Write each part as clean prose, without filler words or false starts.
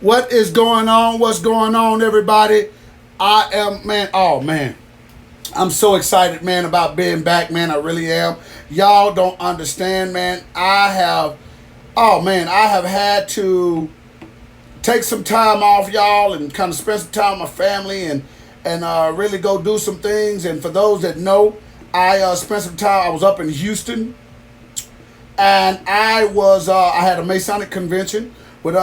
What is going on? What's going on, everybody? I am, man, oh man. I'm so excited, man, about being back, man. I really am. Y'all don't understand, man. I have had to take some time off, y'all, and kind of spend some time with my family and really go do some things. And for those that know, I spent some time. I was up in Houston, and I had a Masonic convention with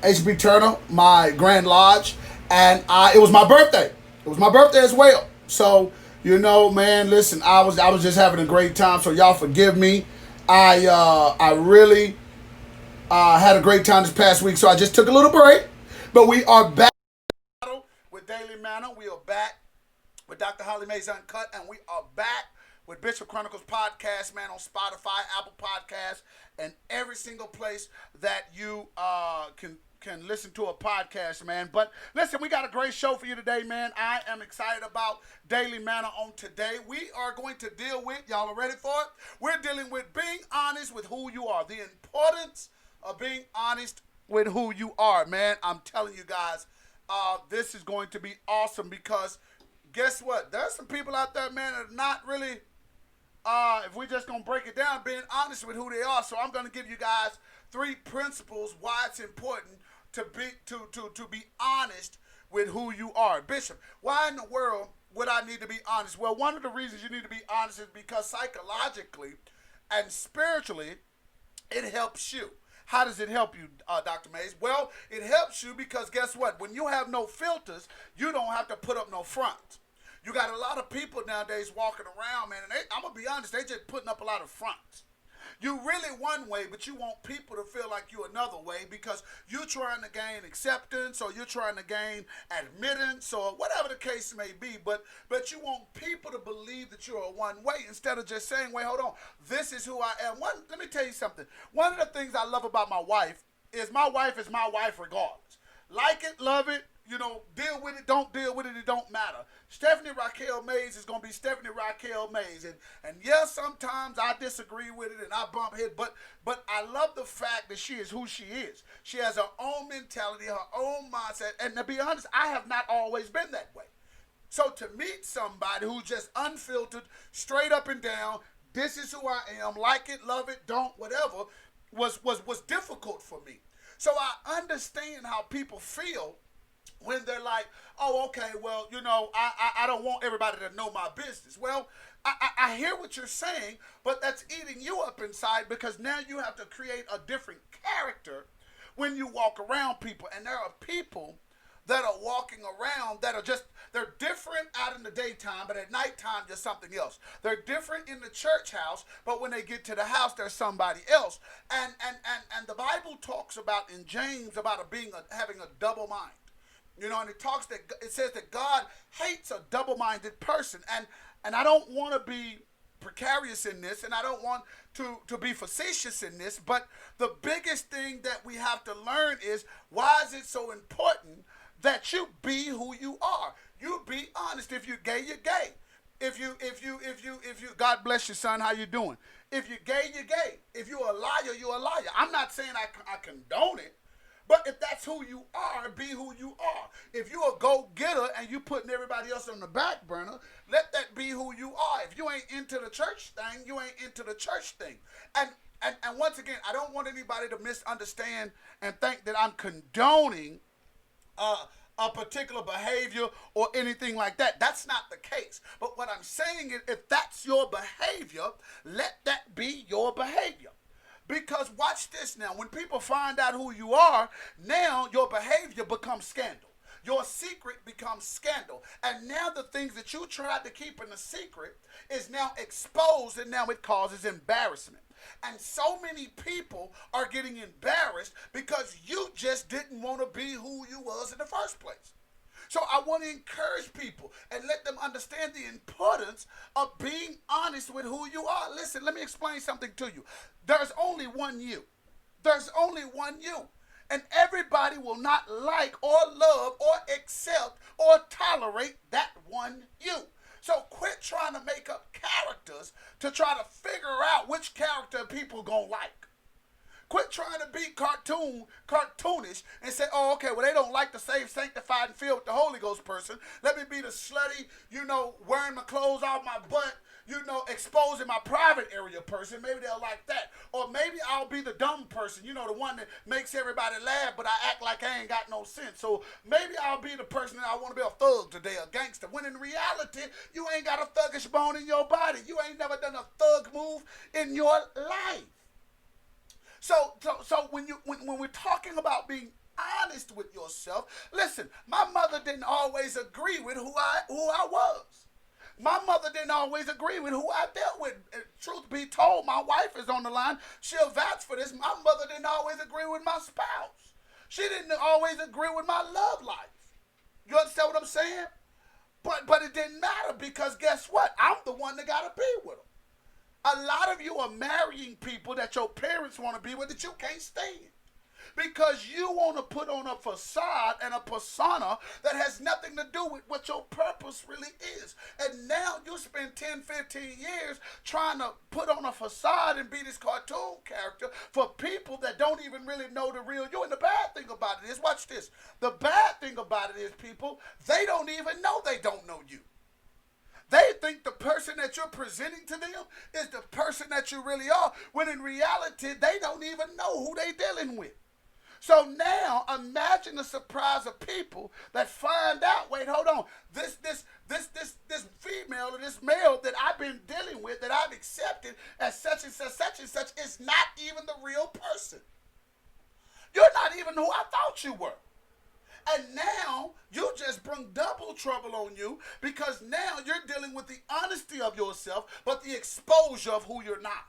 HB Turner, my Grand Lodge, and it was my birthday. It was my birthday as well. So man, listen, I was just having a great time. So y'all forgive me. I really had a great time this past week. So I just took a little break, but we are back with Daily Manna. We are back with Dr. Holly Mays Uncut, and we are back with Bishop Chronicles Podcast, man, on Spotify, Apple Podcasts, and every single place that you can listen to a podcast, man. But listen, we got a great show for you today, man. I am excited about Daily Manna on today. We are going to deal with, y'all are ready for it? We're dealing with being honest with who you are. The importance of being honest with who you are, man. I'm telling you guys, this is going to be awesome because guess what? There's some people out there, man, that are not really, if we're just going to break it down, being honest with who they are. So I'm going to give you guys 3 principles why it's important to be honest with who you are. Bishop, why in the world would I need to be honest? Well, one of the reasons you need to be honest is because psychologically and spiritually, it helps you. How does it help you, Dr. Mays? Well, it helps you because guess what? When you have no filters, you don't have to put up no fronts. You got a lot of people nowadays walking around, man, and I'm going to be honest, they just putting up a lot of fronts. You really one way, but you want people to feel like you another way because you're trying to gain acceptance or you're trying to gain admittance or whatever the case may be. But you want people to believe that you're a one way instead of just saying, wait, hold on, this is who I am. Let me tell you something. One of the things I love about my wife is my wife regardless. Like it, love it, deal with it, don't deal with it, it don't matter. Stephanie Raquel Mays is going to be Stephanie Raquel Mays. And yes, sometimes I disagree with it and I bump head, but I love the fact that she is who she is. She has her own mentality, her own mindset. And to be honest, I have not always been that way. So to meet somebody who's just unfiltered, straight up and down, this is who I am, like it, love it, don't, whatever, was difficult for me. So I understand how people feel when they're like, oh, okay, well, I don't want everybody to know my business. Well, I hear what you're saying, but that's eating you up inside because now you have to create a different character when you walk around people. And there are people that are walking around that are they're different out in the daytime, but at nighttime, they're something else. They're different in the church house, but when they get to the house, they're somebody else. And the Bible talks about in James about having a double mind. And it says that God hates a double-minded person. And I don't want to be precarious in this, and I don't want to be facetious in this, but the biggest thing that we have to learn is why is it so important that you be who you are? You be honest. If you're gay, you're gay. If you, God bless you, son, how you doing? If you're gay, you're gay. If you're a liar, you're a liar. I'm not saying I condone it. But if that's who you are, be who you are. If you're a go-getter and you putting everybody else on the back burner, let that be who you are. If you ain't into the church thing, you ain't into the church thing. And once again, I don't want anybody to misunderstand and think that I'm condoning a particular behavior or anything like that. That's not the case. But what I'm saying is if that's your behavior, let that be your behavior. Because watch this now. When people find out who you are, now your behavior becomes scandal. Your secret becomes scandal. And now the things that you tried to keep in a secret is now exposed, and now it causes embarrassment. And so many people are getting embarrassed because you just didn't want to be who you was in the first place. So I want to encourage people and let them understand the importance of being honest with who you are. Listen, let me explain something to you. There's only one you. There's only one you. And everybody will not like or love or accept or tolerate that one you. So quit trying to make up characters to try to figure out which character people gonna like. Quit trying to be cartoon cartoonish and say, oh, okay, well, they don't like the saved, sanctified, and filled with the Holy Ghost person. Let me be the slutty, wearing my clothes off my butt, exposing my private area person. Maybe they'll like that. Or maybe I'll be the dumb person, the one that makes everybody laugh, but I act like I ain't got no sense. So maybe I'll be the person that I want to be a thug today, a gangster. When in reality, you ain't got a thuggish bone in your body. You ain't never done a thug move in your life. So when we're talking about being honest with yourself, listen, my mother didn't always agree with who I was. My mother didn't always agree with who I dealt with. Truth be told, my wife is on the line. She'll vouch for this. My mother didn't always agree with my spouse. She didn't always agree with my love life. You understand what I'm saying? But it didn't matter because guess what? I'm the one that got to be with them. A lot of you are marrying people that your parents want to be with that you can't stand. Because you want to put on a facade and a persona that has nothing to do with what your purpose really is. And now you spend 10, 15 years trying to put on a facade and be this cartoon character for people that don't even really know the real you. And the bad thing about it is, watch this. The bad thing about it is, people, they don't even know they don't know you. They think the person that you're presenting to them is the person that you really are, when in reality, they don't even know who they're dealing with. So now imagine the surprise of people that find out, wait, hold on, this female or this male that I've been dealing with, that I've accepted as such and such, is not even the real person. You're not even who I thought you were. And now you just bring double trouble on you because now you're dealing with the honesty of yourself, but the exposure of who you're not.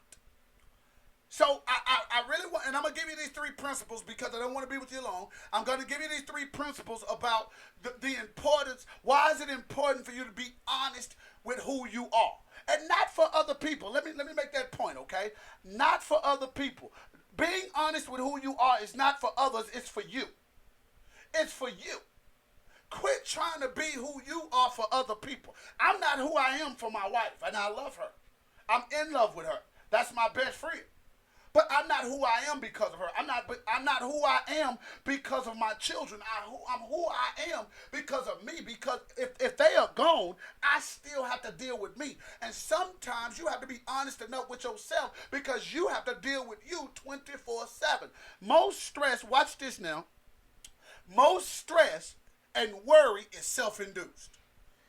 So I really want, and I'm going to give you these three principles because I don't want to be with you long. I'm going to give you these three principles about the importance. Why is it important for you to be honest with who you are? And not for other people. Let me make that point, okay? Not for other people. Being honest with who you are is not for others, it's for you. It's for you. Quit trying to be who you are for other people. I'm not who I am for my wife, and I love her. I'm in love with her. That's my best friend. But I'm not who I am because of her. I'm not who I am because of my children. I'm who I am because of me. Because if they are gone, I still have to deal with me. And sometimes you have to be honest enough with yourself because you have to deal with you 24/7. Most stress, watch this now. Most stress and worry is self-induced.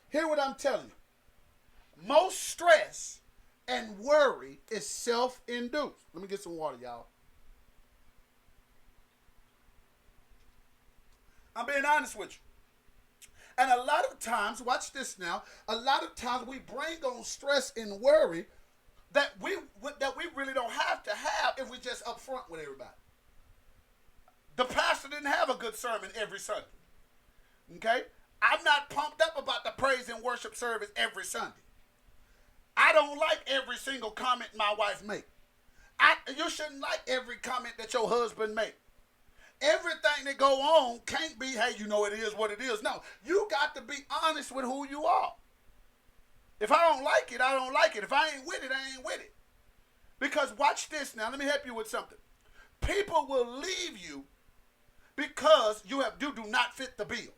Hear what I'm telling you. Most stress and worry is self-induced. Let me get some water, y'all. I'm being honest with you. And a lot of times, watch this now, a lot of times we bring on stress and worry that we really don't have to have if we just upfront with everybody. The pastor didn't have a good sermon every Sunday. Okay? I'm not pumped up about the praise and worship service every Sunday. I don't like every single comment my wife makes. You shouldn't like every comment that your husband makes. Everything that go on can't be, hey, it is what it is. No, you got to be honest with who you are. If I don't like it, I don't like it. If I ain't with it, I ain't with it. Because watch this now. Let me help you with something. People will leave you because you do not fit the bill.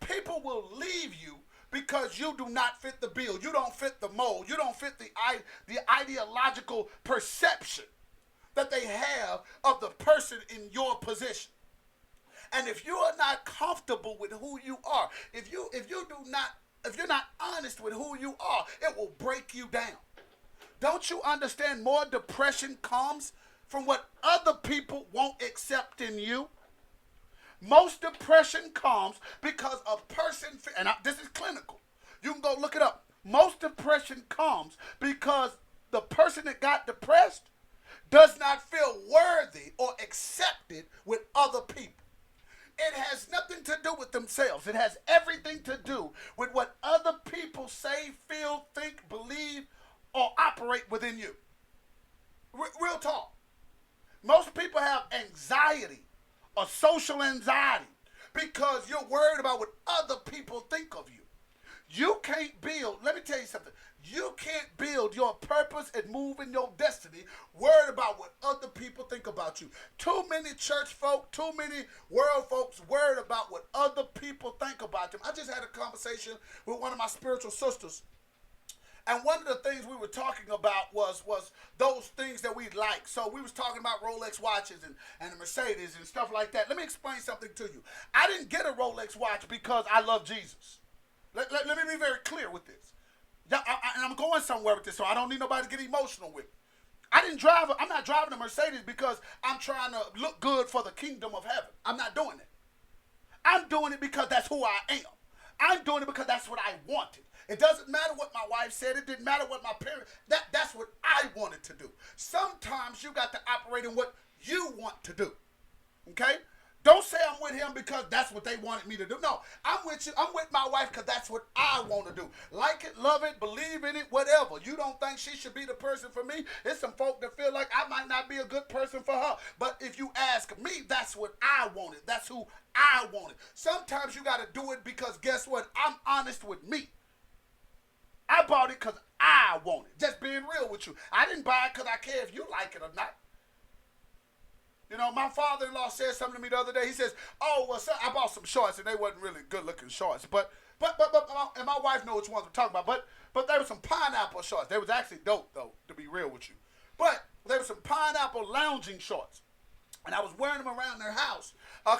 People will leave you because you do not fit the bill. You don't fit the mold. You don't fit the ideological perception that they have of the person in your position. And if you are not comfortable with who you are, if you're not honest with who you are, it will break you down. Don't you understand more depression comes from what other people won't accept in you? Most depression comes because a person, and this is clinical. You can go look it up. Most depression comes because the person that got depressed does not feel worthy or accepted with other people. It has nothing to do with themselves. It has everything to do with what other people say, feel, think, believe, or operate within you. Real talk. Most people have anxiety or social anxiety because you're worried about what other people think of you. You can't build, let me tell you something. You can't build your purpose and move in your destiny worried about what other people think about you. Too many church folk, too many world folks worried about what other people think about them. I just had a conversation with one of my spiritual sisters. And one of the things we were talking about was those things that we like. So we was talking about Rolex watches and the Mercedes and stuff like that. Let me explain something to you. I didn't get a Rolex watch because I love Jesus. Let me be very clear with this. And I'm going somewhere with this, so I don't need nobody to get emotional with me. I'm not driving a Mercedes because I'm trying to look good for the kingdom of heaven. I'm not doing it. I'm doing it because that's who I am. I'm doing it because that's what I wanted. It doesn't matter what my wife said. It didn't matter what my parents. That's what I wanted to do. Sometimes you got to operate in what you want to do. Okay? Don't say I'm with him because that's what they wanted me to do. No, I'm with you. I'm with my wife because that's what I want to do. Like it, love it, believe in it, whatever. You don't think she should be the person for me? There's some folk that feel like I might not be a good person for her. But if you ask me, that's what I wanted. That's who I wanted. Sometimes you got to do it because guess what? I'm honest with me. I bought it because I want it. Just being real with you. I didn't buy it because I care if you like it or not. You know, my father-in-law said something to me the other day. He says, "Oh, well, son, I bought some shorts, and they wasn't really good-looking shorts. But, and my wife knows which ones I'm talking about. But there were some pineapple shorts. They was actually dope, though, to be real with you. But there were some pineapple lounging shorts. And I was wearing them around their house.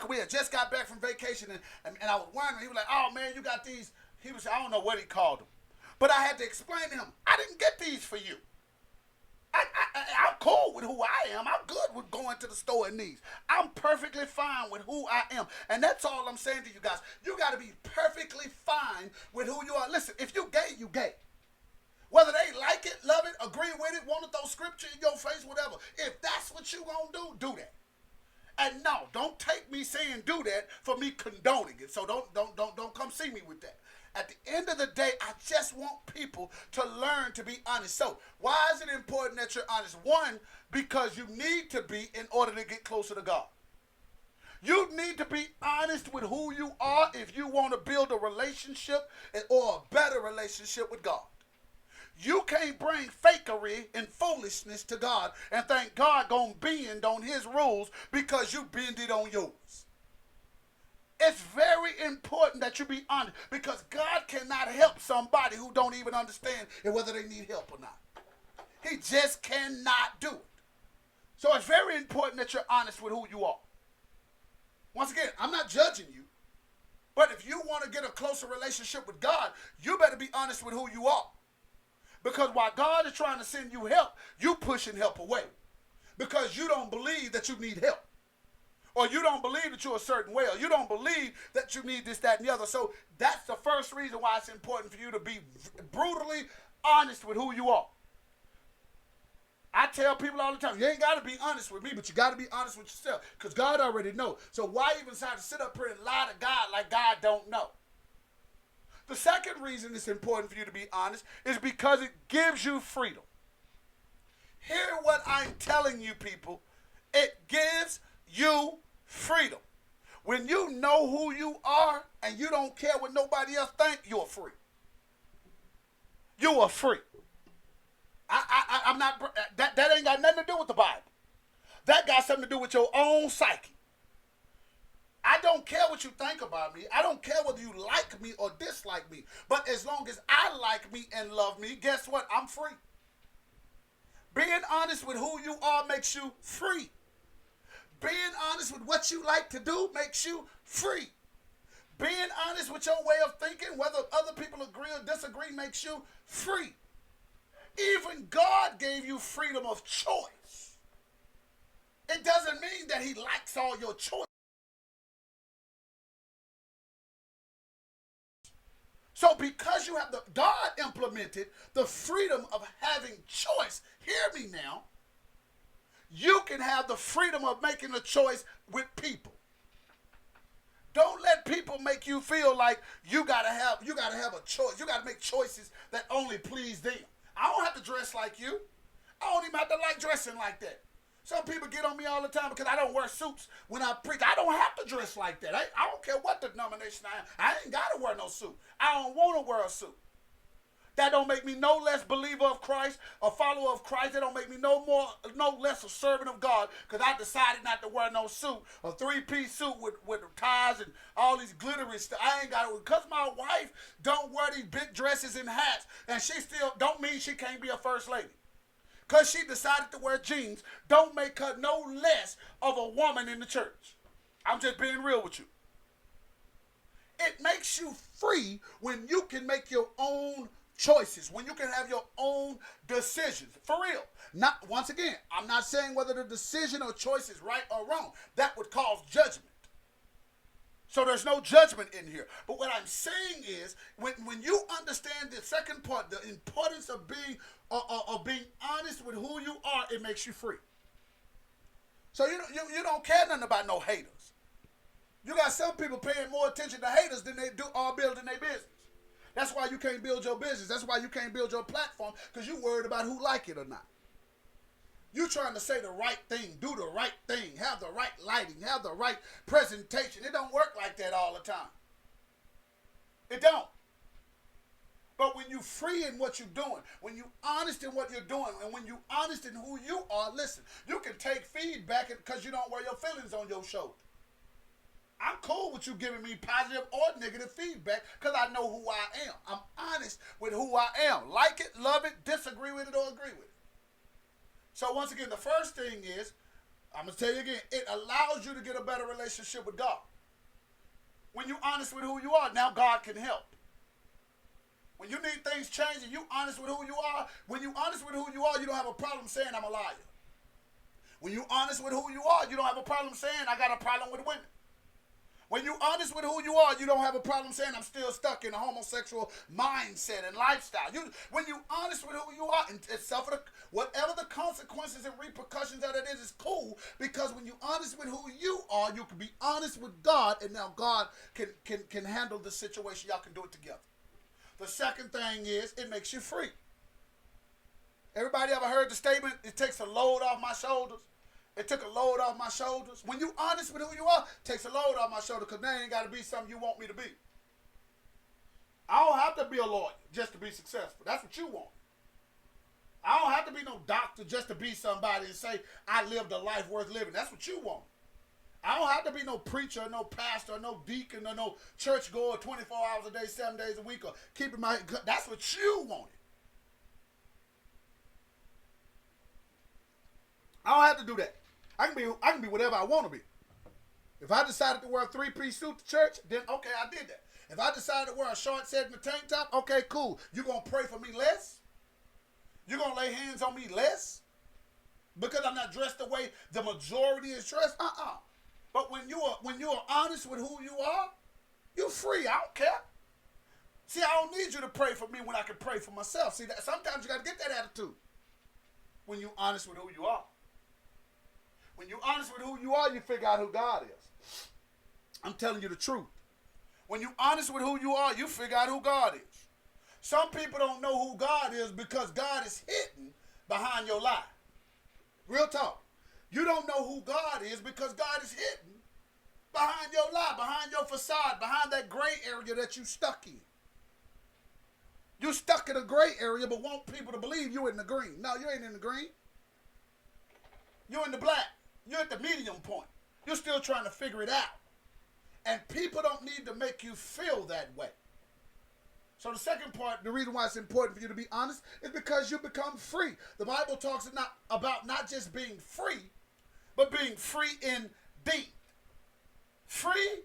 We had just got back from vacation, and I was wearing them. He was like, "Oh, man, you got these." He was, I don't know what he called them. But I had to explain to him, I didn't get these for you. I'm cool with who I am. I'm good with going to the store in these. I'm perfectly fine with who I am. And that's all I'm saying to you guys. You got to be perfectly fine with who you are. Listen, if you gay, you gay. Whether they like it, love it, agree with it, want to throw scripture in your face, whatever. If that's what you gonna do that. And no, don't take me saying do that for me condoning it. So don't come see me with that. At the end of the day, I just want people to learn to be honest. So why is it important that you're honest? One, because you need to be in order to get closer to God. You need to be honest with who you are if you want to build a relationship or a better relationship with God. You can't bring fakery and foolishness to God and think God gonna bend on his rules because you bended on yours. It's very important that you be honest because God cannot help somebody who don't even understand whether they need help or not. He just cannot do it. So it's very important that you're honest with who you are. Once again, I'm not judging you, but if you want to get a closer relationship with God, you better be honest with who you are. Because while God is trying to send you help, you pushing help away because you don't believe that you need help. Or you don't believe that you're a certain way, or you don't believe that you need this, that, and the other. So that's the first reason why it's important for you to be brutally honest with who you are. I tell people all the time, you ain't got to be honest with me, but you got to be honest with yourself because God already knows. So why even try to sit up here and lie to God like God don't know? The second reason it's important for you to be honest is because it gives you freedom. Hear what I'm telling you, people. It gives you freedom. When you know who you are and you don't care what nobody else think, you're free. You are free. I'm not. That ain't got nothing to do with the Bible. That got something to do with your own psyche. I don't care what you think about me. I don't care whether you like me or dislike me. But as long as I like me and love me, guess what? I'm free. Being honest with who you are makes you free. Being honest with what you like to do makes you free. Being honest with your way of thinking, whether other people agree or disagree, makes you free. Even God gave you freedom of choice. It doesn't mean that he likes all your choices. So because you have God implemented the freedom of having choice, hear me now, you can have the freedom of making a choice with people. Don't let people make you feel like you gotta have a choice. You gotta make choices that only please them. I don't have to dress like you. I don't even have to like dressing like that. Some people get on me all the time because I don't wear suits when I preach. I don't have to dress like that. I don't care what denomination I am. I ain't got to wear no suit. I don't want to wear a suit. That don't make me no less believer of Christ, a follower of Christ. That don't make me no less a servant of God because I decided not to wear no suit, a three-piece suit with ties and all these glittery stuff. I ain't got it because my wife don't wear these big dresses and hats, and she still don't mean she can't be a first lady. Because she decided to wear jeans don't make her no less of a woman in the church. I'm just being real with you. It makes you free when you can make your own choices, when you can have your own decisions. For real. Not once again, I'm not saying whether the decision or choice is right or wrong. That would cause judgment. So there's no judgment in here. But what I'm saying is, when you understand the second part, the importance of being honest with who you are, it makes you free. So you don't care nothing about no haters. You got some people paying more attention to haters than they do all building their business. That's why you can't build your business. That's why you can't build your platform, because you're worried about who like it or not. You trying to say the right thing, do the right thing, have the right lighting, have the right presentation. It don't work like that all the time. It don't. But when you free in what you're doing, when you honest in what you're doing, and when you honest in who you are, listen, you can take feedback because you don't wear your feelings on your shoulder. I'm cool with you giving me positive or negative feedback because I know who I am. I'm honest with who I am. Like it, love it, disagree with it, or agree with it. So once again, the first thing is, I'm going to tell you again, it allows you to get a better relationship with God. When you're honest with who you are, now God can help. When you need things changed and you're honest with who you are, when you're honest with who you are, you don't have a problem saying I'm a liar. When you're honest with who you are, you don't have a problem saying I got a problem with women. When you're honest with who you are, you don't have a problem saying I'm still stuck in a homosexual mindset and lifestyle. When you're honest with who you are and suffer whatever the consequences and repercussions that it is cool, because when you're honest with who you are, you can be honest with God, and now God can handle the situation. Y'all can do it together. The second thing is it makes you free. Everybody ever heard the statement, it takes a load off my shoulders? It took a load off my shoulders. When you honest with who you are, it takes a load off my shoulders because there ain't got to be something you want me to be. I don't have to be a lawyer just to be successful. That's what you want. I don't have to be no doctor just to be somebody and say I lived a life worth living. That's what you want. I don't have to be no preacher, no pastor, no deacon, or no church goer 24 hours a day, 7 days a week, or keeping my... That's what you wanted. I don't have to do that. I can be whatever I want to be. If I decided to wear a three-piece suit to church, then okay, I did that. If I decided to wear a short set and a tank top, okay, cool. You gonna pray for me less? You gonna lay hands on me less? Because I'm not dressed the way the majority is dressed? But when you are honest with who you are, you're free. I don't care. See, I don't need you to pray for me when I can pray for myself. See, sometimes you got to get that attitude when you're honest with who you are. When you're honest with who you are, you figure out who God is. I'm telling you the truth. When you're honest with who you are, you figure out who God is. Some people don't know who God is because God is hidden behind your lie. Real talk. You don't know who God is because God is hidden behind your lie, behind your facade, behind that gray area that you stuck in. You stuck in a gray area but want people to believe you in the green. No, you ain't in the green. You're in the black. You're at the medium point. You're still trying to figure it out. And people don't need to make you feel that way. So the second part, the reason why it's important for you to be honest is because you become free. The Bible talks about not just being free, but being free indeed. Free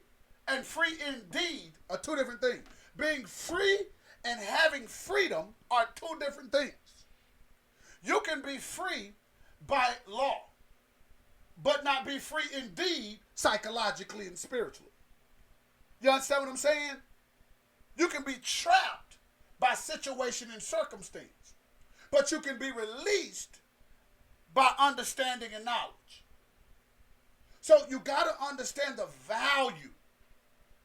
and free indeed are two different things. Being free and having freedom are two different things. You can be free by law, but not be free indeed psychologically and spiritually. You understand what I'm saying? You can be trapped by situation and circumstance, but you can be released by understanding and knowledge. So you got to understand the value.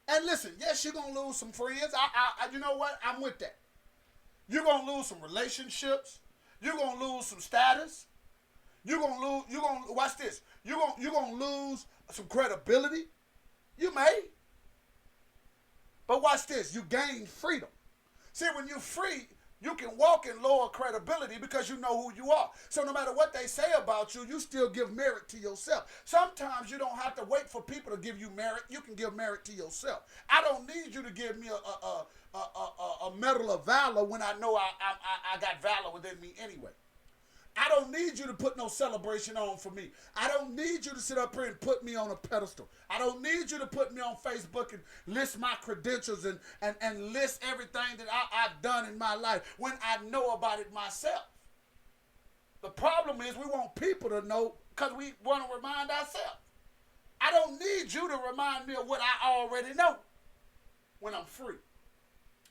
And listen, yes, you're going to lose some friends. You know what? I'm with that. You're going to lose some relationships. You're going to lose some status. You're gonna lose. You're gonna watch this. You're gonna lose some credibility. You may, but watch this. You gain freedom. See, when you're free, you can walk in lower credibility because you know who you are. So no matter what they say about you, you still give merit to yourself. Sometimes you don't have to wait for people to give you merit. You can give merit to yourself. I don't need you to give me a medal of valor when I know I got valor within me anyway. I don't need you to put no celebration on for me. I don't need you to sit up here and put me on a pedestal. I don't need you to put me on Facebook and list my credentials and list everything that I've done in my life when I know about it myself. The problem is we want people to know because we want to remind ourselves. I don't need you to remind me of what I already know when I'm free.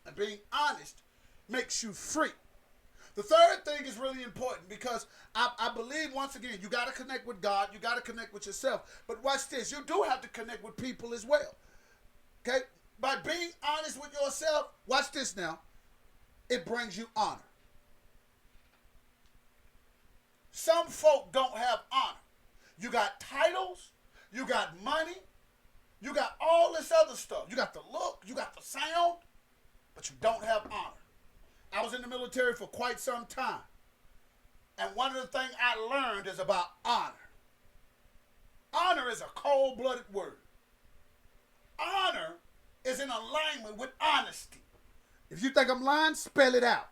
And being honest makes you free. The third thing is really important because I believe, once again, you got to connect with God. You got to connect with yourself. But watch this. You do have to connect with people as well. Okay? By being honest with yourself, watch this now. It brings you honor. Some folk don't have honor. You got titles. You got money. You got all this other stuff. You got the look. You got the sound. But you don't have honor. I was in the military for quite some time. And one of the things I learned is about honor. Honor is a cold-blooded word. Honor is in alignment with honesty. If you think I'm lying, spell it out.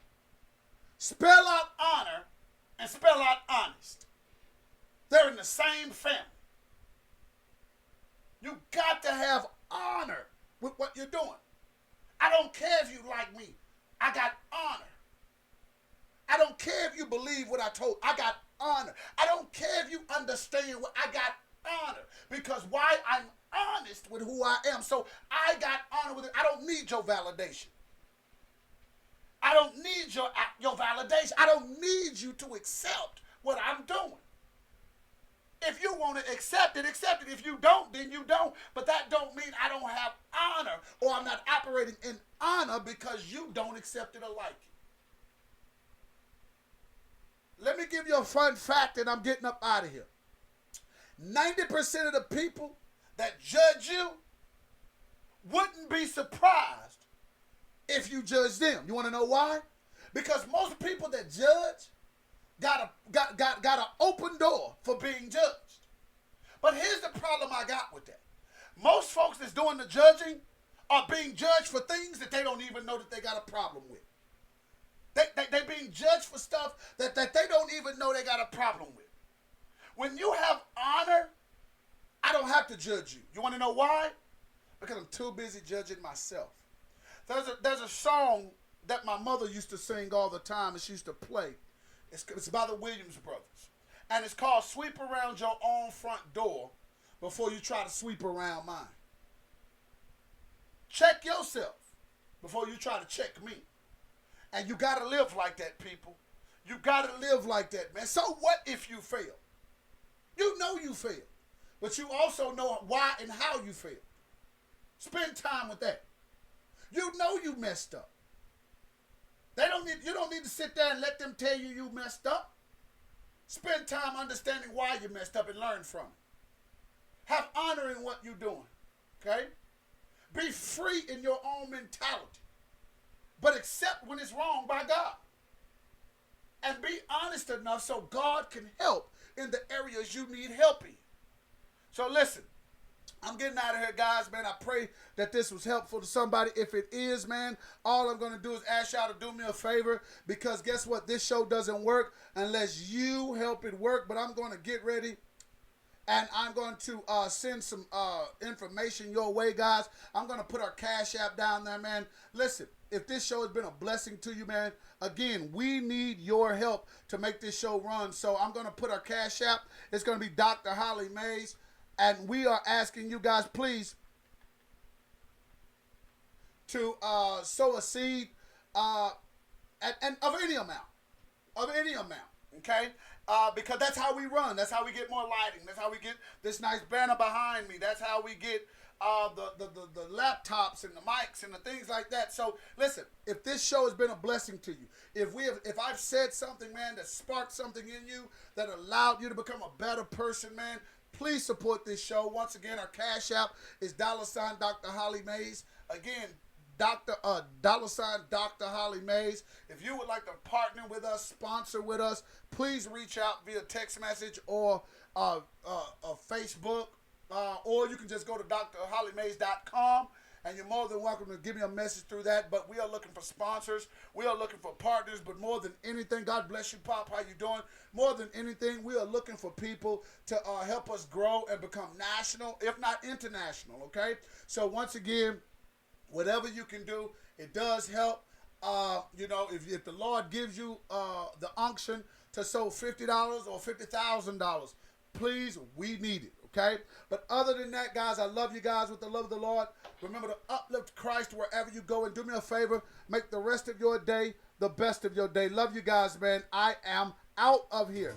Spell out honor and spell out honest. They're in the same family. You got to have honor with what you're doing. I don't care if you like me. I got honor. I don't care if you believe what I told. I got honor. I don't care if you understand what I got honor. Because why? I'm honest with who I am. So I got honor with it. I don't need your validation. I don't need your validation. I don't need you to accept what I'm doing. If you want to accept it, accept it. If you don't, then you don't. But that don't mean I don't have honor or I'm not operating in honor because you don't accept it or like it. Let me give you a fun fact and I'm getting up out of here. 90% of the people that judge you wouldn't be surprised if you judge them. You want to know why? Because most people that judge got an open door for being judged. But here's the problem I got with that. Most folks that's doing the judging are being judged for things that they don't even know that they got a problem with. They being judged for stuff that they don't even know they got a problem with. When you have honor, I don't have to judge you. You want to know why? Because I'm too busy judging myself. There's a song that my mother used to sing all the time and she used to play. It's by the Williams Brothers. And it's called Sweep Around Your Own Front Door Before You Try to Sweep Around Mine. Check yourself before you try to check me. And you got to live like that, people. You got to live like that, man. So what if you fail? You know you failed. But you also know why and how you failed. Spend time with that. You know you messed up. You don't need to sit there and let them tell you you messed up. Spend time understanding why you messed up and learn from it. Have honor in what you're doing. Okay? Be free in your own mentality. But accept when it's wrong by God. And be honest enough so God can help in the areas you need help in. So listen. I'm getting out of here, guys, man. I pray that this was helpful to somebody. If it is, man, all I'm going to do is ask y'all to do me a favor because guess what? This show doesn't work unless you help it work. But I'm going to get ready and I'm going to send some information your way, guys. I'm going to put our Cash App down there, man. Listen, if this show has been a blessing to you, man, again, we need your help to make this show run. So I'm going to put our Cash App. It's going to be Dr. Holly Mays. And we are asking you guys, please, to sow a seed and of any amount. Okay? Because that's how we run. That's how we get more lighting. That's how we get this nice banner behind me. That's how we get the laptops and the mics and the things like that. So listen, if this show has been a blessing to you, if I've said something, man, that sparked something in you, that allowed you to become a better person, man, please support this show. Once again, our cash app is $ Dr. Holly Mays. Again, Dr. Holly Mays. If you would like to partner with us, sponsor with us, please reach out via text message or Facebook, or you can just go to drhollymays.com, and you're more than welcome to give me a message through that. But we are looking for sponsors. We are looking for partners. But more than anything, God bless you, Pop. How you doing? More than anything, we are looking for people to help us grow and become national, if not international, okay? So once again, whatever you can do, it does help. If the Lord gives you the unction to sow $50 or $50,000, please, we need it, okay? But other than that, guys, I love you guys with the love of the Lord. Remember to uplift Christ wherever you go, and do me a favor, make the rest of your day the best of your day. Love you guys, man. I am out of here.